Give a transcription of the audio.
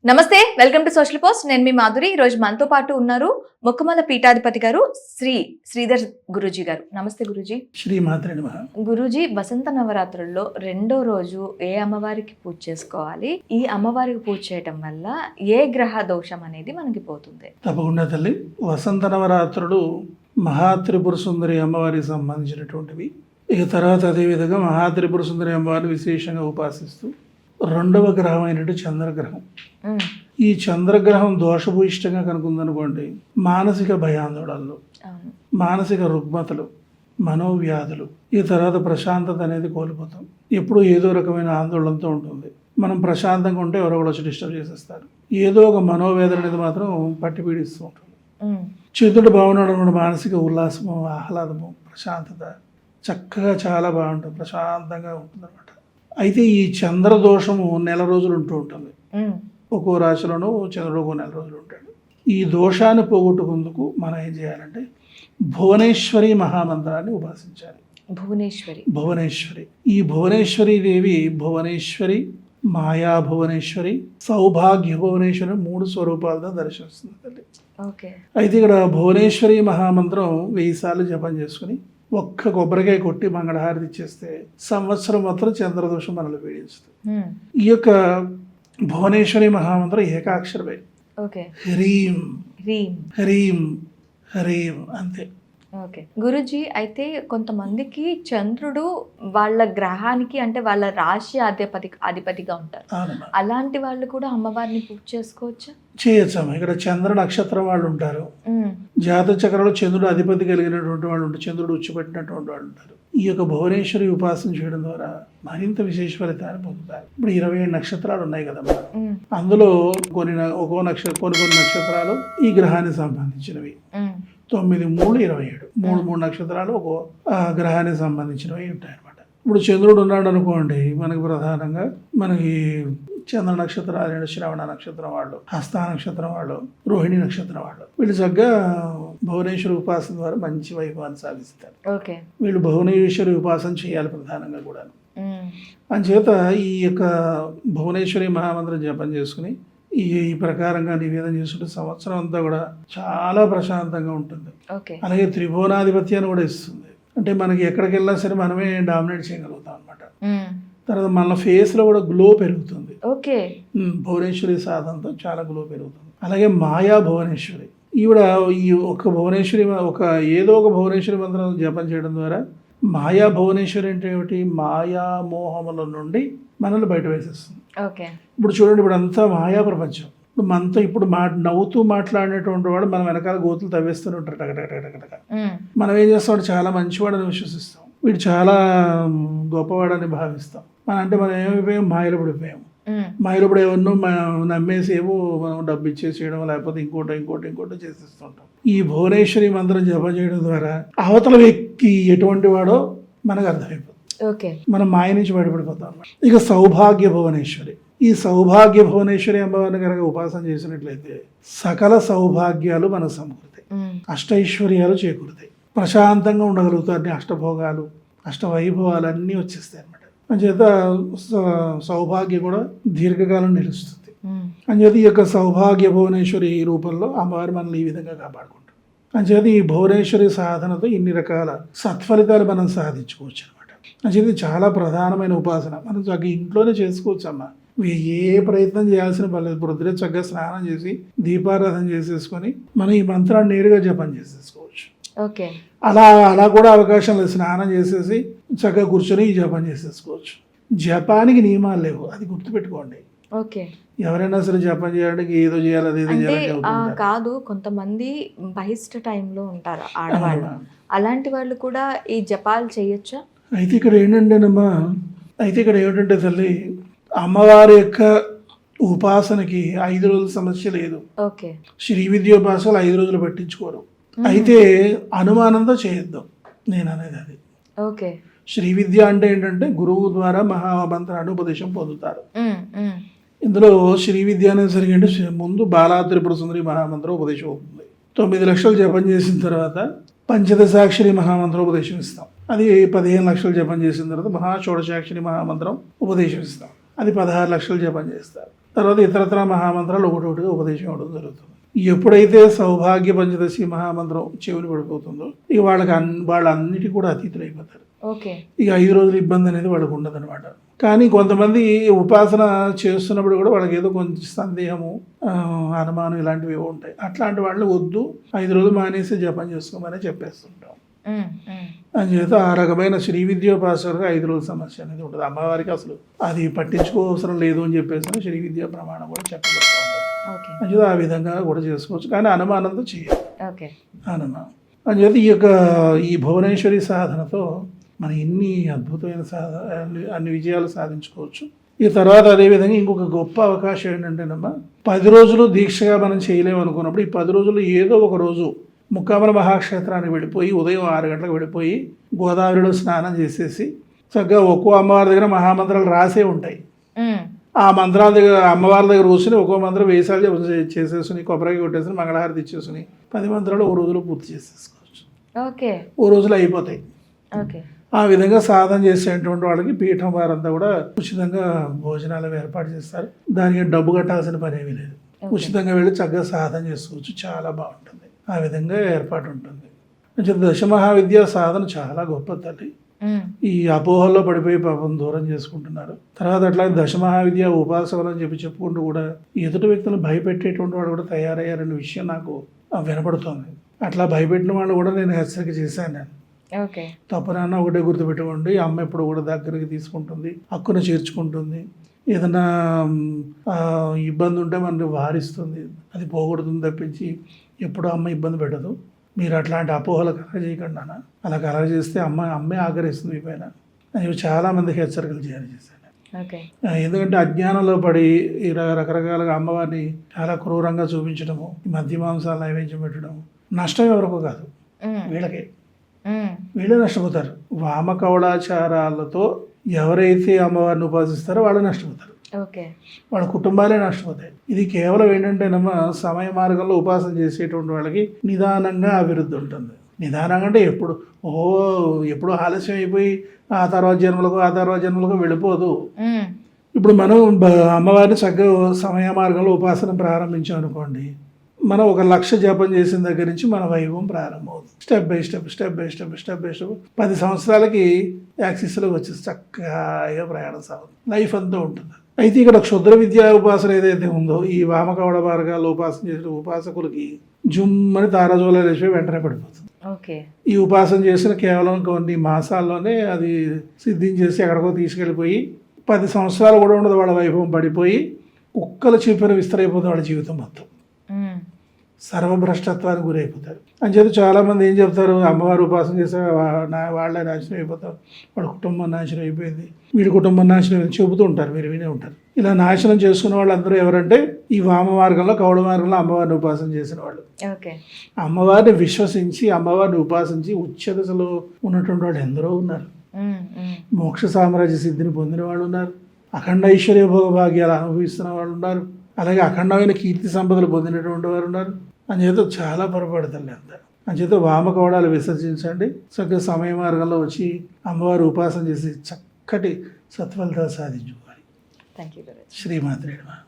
నమస్తే, welcome to social post. నేను మీ మాధురి. ఈ రోజు మనతో పాటు ఉన్నారు మొక్కమల పీఠాధిపతి గారు శ్రీ శ్రీధర్ గురూజీ గారు. నమస్తే గురూజీ. శ్రీ మాత్రే నమః. గురూజీ, వసంత నవరాత్రుల్లో రెండో రోజు ఏ అమ్మవారికి పూజ చేసుకోవాలి? ఈ అమ్మవారికి పూజ చేయటం వల్ల ఏ గ్రహ దోషం అనేది మనకి పోతుంది? తప్పకుండా తల్లి. వసంత నవరాత్రులు మహాత్రిపుర సుందరి అమ్మవారికి సంబంధించినటువంటివి. ఇక తర్వాత అదేవిధంగా మహాత్రిపుర సుందరి అమ్మవారిని విశేషంగా ఉపాసిస్తూ రెండవ గ్రహం అయినట్టు చంద్రగ్రహం. ఈ చంద్రగ్రహం దోషభూయిష్టంగా కనుకుందనుకోండి, మానసిక భయాందోళనలు, మానసిక రుగ్మతలు, మనోవ్యాధులు, ఈ తర్వాత ప్రశాంతత అనేది కోల్పోతాం. ఎప్పుడూ ఏదో రకమైన ఆందోళనతో ఉంటుంది. మనం ప్రశాంతంగా ఉంటే ఎవరో కూడా వచ్చి డిస్టర్బ్ చేసేస్తారు. ఏదో ఒక మనోవేదన అనేది మాత్రం పట్టి పీడిస్తూ ఉంటుంది. చంద్రుడు బాగున్నాడు అనుకోండి, మానసిక ఉల్లాసము, ఆహ్లాదము, ప్రశాంతత చక్కగా చాలా బాగుంటుంది, ప్రశాంతంగా ఉంటుంది అనమాట. అయితే ఈ చంద్రదోషము నెల రోజులు ఉంటూ ఉంటుంది. ఒక్కో రాశిలోనూ చంద్రుడు ఒక నెల రోజులు ఉంటాడు. ఈ దోషాన్ని పోగొట్టుకుందుకు మనం ఏం చేయాలంటే భువనేశ్వరి మహామంత్రాన్ని ఉపాసించాలి. భువనేశ్వరి ఈ భువనేశ్వరి దేవి భువనేశ్వరి, మాయా భువనేశ్వరి, సౌభాగ్య భువనేశ్వరి 3 స్వరూపాలతో దర్శిస్తుంది తల్లి. అయితే ఇక్కడ భువనేశ్వరి మహామంత్రం 1000 సార్లు జపం చేసుకుని ఒక్క కొబ్బరికాయ కొట్టి మంగళహారతి ఇచ్చేస్తే సంవత్సరం మాత్రం చంద్రదోషం మనల్ని పీడిస్తుంది. ఈ యొక్క భువనేశ్వరి మహామంత్రం ఏకాక్షరమే. హ్రీం హ్రీం హ్రీం అంతే. ఓకే గురుజీ, అయితే కొంతమందికి చంద్రుడు వాళ్ళ గ్రహానికి అంటే వాళ్ళ రాశి అధిపతిగా ఉంటారు. అలాంటి వాళ్ళు కూడా అమ్మవారిని పూజ చేసుకోవచ్చా? చేయొచ్చమ్మా. ఇక్కడ చంద్ర నక్షత్రం వాళ్ళు ఉంటారు. జాతక చక్రంలో చంద్రుడు అధిపతి కలిగినటువంటి వాళ్ళు ఉంటారు, చంద్రుడు ఉచ్చిపెట్టినటువంటి వాళ్ళు ఉంటారు. ఈ యొక్క భువనేశ్వరి ఉపాసన చేయడం ద్వారా మరింత విశేష ఫలితాన్ని పొందుతారు. ఇప్పుడు 27 నక్షత్రాలు ఉన్నాయి కదమ్మా. అందులో కొన్ని నక్షత్రాలు ఈ గ్రహానికి సంబంధించినవి. 9, 3, 27 3 నక్షత్రాలు ఒక గ్రహానికి సంబంధించినవి ఉంటాయి అనమాట. ఇప్పుడు చంద్రుడు ఉన్నాడు అనుకోండి, మనకి ప్రధానంగా మనకి చంద్ర నక్షత్రాలు, శ్రవణ నక్షత్రం వాళ్ళు, హస్త నక్షత్రం వాళ్ళు, రోహిణి నక్షత్రం వాళ్ళు, వీళ్ళు చక్కగా భువనేశ్వరి ఉపాసన ద్వారా మంచి వైభవాన్ని సాధిస్తారు. వీళ్ళు భువనేశ్వరి ఉపాసన చేయాలి ప్రధానంగా కూడా. అందుచేత ఈ యొక్క భువనేశ్వరి మహామంత్రం జపం చేసుకుని ఈ ప్రకారంగా నివేదన చేసుకుంటే సంవత్సరం అంతా కూడా చాలా ప్రశాంతంగా ఉంటుంది. అలాగే త్రిభువనాధిపత్యాన్ని కూడా ఇస్తుంది. అంటే మనకి ఎక్కడికి వెళ్ళినా సరే మనమే డామినేట్ చేయగలుగుతాం అనమాట. తర్వాత మన ఫేస్ లో కూడా గ్లో పెరుగుతుంది. భువనేశ్వరి సాధనతో చాలా గ్లో పెరుగుతుంది. అలాగే మాయా భువనేశ్వరి, ఈవిడ ఈ ఒక భువనేశ్వరి ఏదో ఒక భువనేశ్వరి మంత్రం జపం చేయడం ద్వారా మాయా భువనేశ్వరి అంటే ఏమిటి, మాయా మోహముల నుండి మనల్ని బయట వేసేస్తుంది. ఇప్పుడు చూడండి, ఇప్పుడు అంతా మాయా ప్రపంచం. ఇప్పుడు మనతో ఇప్పుడు నవ్వుతూ మాట్లాడినటువంటి వాడు మనం వెనకాల గోతులు తవ్వేస్తూనే ఉంటారు టకటక. మనం ఏం చేస్తాం, చాలా మంచివాడని విశ్వసిస్తాం, వీడు చాలా గొప్పవాడని భావిస్తాం. అంటే మనం ఏమైపోయాం, మాయలు పడిపోయాము. మాయలు పడి ఎవరినో నమ్మేసి ఏమో మనం డబ్బు ఇచ్చేసేయడం, లేకపోతే ఇంకోటి చేసేస్తుంటాం. ఈ భువనేశ్వరి మంత్రం జపం చేయడం ద్వారా అవతల వ్యక్తి ఎటువంటి వాడో మనకు అర్థమైపోతుంది. మనం మాయ నుంచి బయటపడిపోతాం అన్నమాట. ఇక సౌభాగ్య భువనేశ్వరి, ఈ సౌభాగ్య భువనేశ్వరి అమ్మవారిని కనుక ఉపాసన చేసినట్లయితే సకల సౌభాగ్యాలు మనకు సమకూరుతాయి, అష్టైశ్వర్యాలు చేకూరుతాయి, ప్రశాంతంగా ఉండగలుగుతారు. అష్టభోగాలు, అష్టవైభవాలు అన్నీ వచ్చేస్తాయి అన్నమాట. అంచేత సౌభాగ్యం కూడా దీర్ఘకాలం నిలుస్తుంది. అంచేత ఈ యొక్క సౌభాగ్య భువనేశ్వరి రూపంలో అమ్మవారి మనల్ని ఈ విధంగా కాపాడుకుంటాం. అంచేత ఈ భువనేశ్వరి సాధనతో ఇన్ని రకాల సత్ఫలితాలు మనం సాధించుకోవచ్చు అనమాట. అంచేత చాలా ప్రధానమైన ఉపాసన. మనం చక్కగా ఇంట్లోనే చేసుకోవచ్చు అమ్మ. ఏ ప్రయత్నం చేయాల్సిన పర్లేదు. పొద్దునే చక్కగా స్నానం చేసి దీపారాధన చేసేసుకొని మనం ఈ మంత్రాన్ని నేరుగా జపం చేసేసుకోవచ్చు. అలా కూడా అవకాశం లేదు. స్నానం చేసేసి చక్కగా కూర్చొని ఈ జపం చేసేసుకోవచ్చు. జపానికి నియమాలు లేవు, అది గుర్తుపెట్టుకోండి. ఎవరైనా సరే జపం చేయడానికి ఏదో చేయాలి, అదేదో చేయాలి కాదు. కొంతమంది బహిష్ట టైంలో ఉంటారు ఆడవాళ్ళు, అలాంటి వాళ్ళు కూడా ఈ జపాలు చేయొచ్చా? అయితే ఇక్కడ ఏమిటంటే తల్లి, అమ్మవారి యొక్క ఉపాసనకి 5 రోజుల సమస్య లేదు. శ్రీ విద్యోపాసనలు 5 రోజులు పట్టించుకోరు. అయితే అనుమానంతో చేయొద్దాం నేను అనేది అది. శ్రీ విద్య అంటే ఏంటంటే గురువు ద్వారా మహామంత్రాన్ని ఉపదేశం పొందుతారు. ఇందులో శ్రీ విద్య అనేసరికి అంటే ముందు బాలా త్రిపుర సుందరి మహామంత్రం ఉపదేశం అవుతుంది. 9 లక్షలు జపం చేసిన తర్వాత పంచదశాక్షరి మహామంత్రం ఉపదేశం ఇస్తాం. అది 15 లక్షలు జపం చేసిన తర్వాత మహాషోడశాక్షరి మహామంత్రం ఉపదేశం ఇస్తాం. అది 16 లక్షలు జపం చేస్తారు. తర్వాత ఇతరత్ర మహామంత్రాలు ఒకటొకటిగా ఉపదేశం ఇవ్వడం జరుగుతుంది. ఎప్పుడైతే సౌభాగ్య పంచదశి మహామంత్రం చెవులు పడిపోతుందో ఇక వాళ్ళన్నిటికీ కూడా అతీతులు అయిపోతారు. ఓకే. ఇక 5 రోజులు ఇబ్బంది అనేది వాళ్ళకు ఉండదన్నమాట. కానీ కొంతమంది ఉపాసన చేస్తున్నప్పుడు కూడా వాళ్ళకి ఏదో కొంచెం సందేహము, అనుమానం ఇలాంటివి ఉంటాయి. అట్లాంటి వాళ్ళు వద్దు, 5 రోజులు మానేసి జపం చేసుకోమని చెప్పేస్తుంటాం. అందుచేత ఆ రకమైన శ్రీ విద్యోపాసకులకు 5 రోజుల సమస్య అనేది ఉంటుంది. అమ్మవారికి అసలు అది పట్టించుకోవసరం లేదు అని చెప్పేసి శ్రీ విద్యా ప్రమాణం కూడా చెప్పబడుతూ ఉంటుంది. అందుచేత ఆ విధంగా కూడా చేసుకోవచ్చు, కానీ అనుమానంతో చేయాలి. అనుమానం అందుచేత ఈ భువనేశ్వరి సాధనతో మనం ఎన్ని అద్భుతమైన అన్ని విజయాలు సాధించుకోవచ్చు. ఈ తర్వాత అదేవిధంగా ఇంకొక గొప్ప అవకాశం ఏంటంటేనమ్మా, 10 రోజులు దీక్షగా మనం చేయలేము అనుకున్నప్పుడు ఈ 10 రోజులు ఏదో ఒక రోజు ముక్కామల మహాక్షేత్రానికి వెళ్ళిపోయి ఉదయం 6 గంటలకు వెళ్ళిపోయి గోదావరిలో స్నానం చేసేసి చక్కగా ఒక్కో అమ్మవారి దగ్గర మహామంత్రాలు రాసే ఉంటాయి. ఆ మంత్రాల దగ్గర అమ్మవారి దగ్గర కూర్చొని ఒక్కో మంత్రం వేసాలు చేసేసుకుని కొబ్బరికాయ కొట్టేసుకుని మంగళహారతి ఇచ్చేసుకుని 10 మంత్రాలు ఓ రోజులో పూర్తి చేసేసుకోవచ్చు. ఓ రోజులో అయిపోతాయి. ఆ విధంగా సాధన చేసేటువంటి వాళ్ళకి పీఠం వారంతా కూడా ఉచితంగా భోజనాలు ఏర్పాటు చేస్తారు. దానికి డబ్బు కట్టాల్సిన పని ఏమీ లేదు. ఉచితంగా వెళ్ళి చక్కగా సాధన చేసుకోవచ్చు. చాలా బాగుంటుంది. ఆ విధంగా ఏర్పాటు ఉంటుంది. దశమహావిద్యా సాధన చాలా గొప్ప తల్లి. ఈ అపోహల్లో పడిపోయి పాపం దూరం చేసుకుంటున్నారు. తర్వాత అట్లా దశమహావిద్య ఉపాసకులు అని చెప్పుకుంటూ కూడా ఎదుటి వ్యక్తులను భయపెట్టేటువంటి వాళ్ళు కూడా తయారయ్యారనే విషయం నాకు వినపడుతోంది. అట్లా భయపెట్టిన వాళ్ళు కూడా నేను హెచ్చరిక చేశాను. నేను తప్పనన్నా ఒకటే గుర్తుపెట్టుకోండి, అమ్మ ఎప్పుడు కూడా దగ్గరికి తీసుకుంటుంది, హక్కును చేర్చుకుంటుంది. ఏదైనా ఇబ్బంది ఉంటే మనకి వారిస్తుంది, అది పోగొడుతుంది తప్పించి ఎప్పుడు అమ్మ ఇబ్బంది పెట్టదు. మీరు అట్లాంటి అపోహలు కలగ చేయకండి అన్న. అలా కలగ చేస్తే అమ్మే ఆగ్రహిస్తుంది మీ పైన. నేను చాలామందికి హెచ్చరికలు చేశాను. ఎందుకంటే అజ్ఞానంలో పడి రకరకాలుగా అమ్మవారిని చాలా క్రూరంగా చూపించడము, మధ్య మాంసాలు నైవేద్యం పెట్టడం నష్టం ఎవరికో కాదు, వీళ్ళే నష్టపోతారు. వామకౌళాచారాలతో ఎవరైతే అమ్మవారిని ఉపాసిస్తారో వాళ్ళు నష్టపోతారు, వాళ్ళ కుటుంబాలే నష్టపోతాయి. ఇది కేవలం ఏంటంటేనమ్మా, సమయ మార్గంలో ఉపాసన చేసేటువంటి వాళ్ళకి నిదానంగా అభివృద్ధి ఉంటుంది. నిదానంగా అంటే ఎప్పుడు ఆలస్యం అయిపోయి ఆ తర్వాత జన్మలకు వెళ్ళిపోదు. ఇప్పుడు మనం అమ్మవారిని చక్కగా సమయ మార్గంలో ఉపాసన ప్రారంభించాం అనుకోండి, మనం 1 లక్ష జపం చేసిన దగ్గర నుంచి మన వైభవం ప్రారంభమవుతుంది. స్టెప్ బై స్టెప్ 10 సంవత్సరాలకి యాక్సిస్లోకి వచ్చేసి చక్కగా ప్రయాణం సాగుతుంది. లైఫ్ అంతా ఉంటుంది. అయితే ఇక్కడ క్షుద్ర విద్యా ఉపాసన ఏదైతే ఉందో, ఈ వామకౌళ మార్గాల్లో ఉపాసన చేసిన ఉపాసకులకి జుమ్మని తారాజోల లేచి వెంటనే పడిపోతుంది. ఈ ఉపాసన చేసిన కేవలం కొన్ని మాసాల్లోనే అది సిద్ధించేసి ఎక్కడికో తీసుకెళ్ళిపోయి 10 సంవత్సరాలు కూడా ఉండదు, వాళ్ళ వైభవం పడిపోయి కుక్కల చీపిన విస్తరైపోతుంది వాళ్ళ జీవితం మొత్తం. సర్వభ్రష్టత్వానికి గురైపోతారు. అంచేత చాలామంది ఏం చెప్తారు, అమ్మవారు ఉపాసన చేస్తే వాళ్ళే నాశనం అయిపోతారు, వాళ్ళ కుటుంబం నాశనం అయిపోయింది, వీడి కుటుంబం నాశనం అయిపోయింది చెబుతూ ఉంటారు, మీరు వినే ఉంటారు. ఇలా నాశనం చేసుకున్న వాళ్ళందరూ ఎవరంటే ఈ వామ మార్గంలో కౌళ మార్గంలో అమ్మవారిని ఉపాసన చేసిన వాళ్ళు. అమ్మవారిని విశ్వసించి అమ్మవారిని ఉపాసించి ఉచ్చ దశలో ఉన్నటువంటి వాళ్ళు ఎందరో ఉన్నారు. మోక్ష సామ్రాజ్య సిద్ధిని పొందిన వాళ్ళు ఉన్నారు, అఖండ ఐశ్వర్య భోగ భాగ్యాలు అనుభవిస్తున్న వాళ్ళు ఉన్నారు, అలాగే అఖండమైన కీర్తి సంపదలు పొందినటువంటి వారు ఉన్నారు. అంచేత చాలా పొరపడతారు అంతా. అంచేత వామకౌడాలు విసర్జించండి, చక్కగా సమయ మార్గంలో వచ్చి అమ్మవారు ఉపాసన చేసి చక్కటి సత్ఫలితాలు సాధించుకోవాలి. Thank you. శ్రీమాత్రే నమః.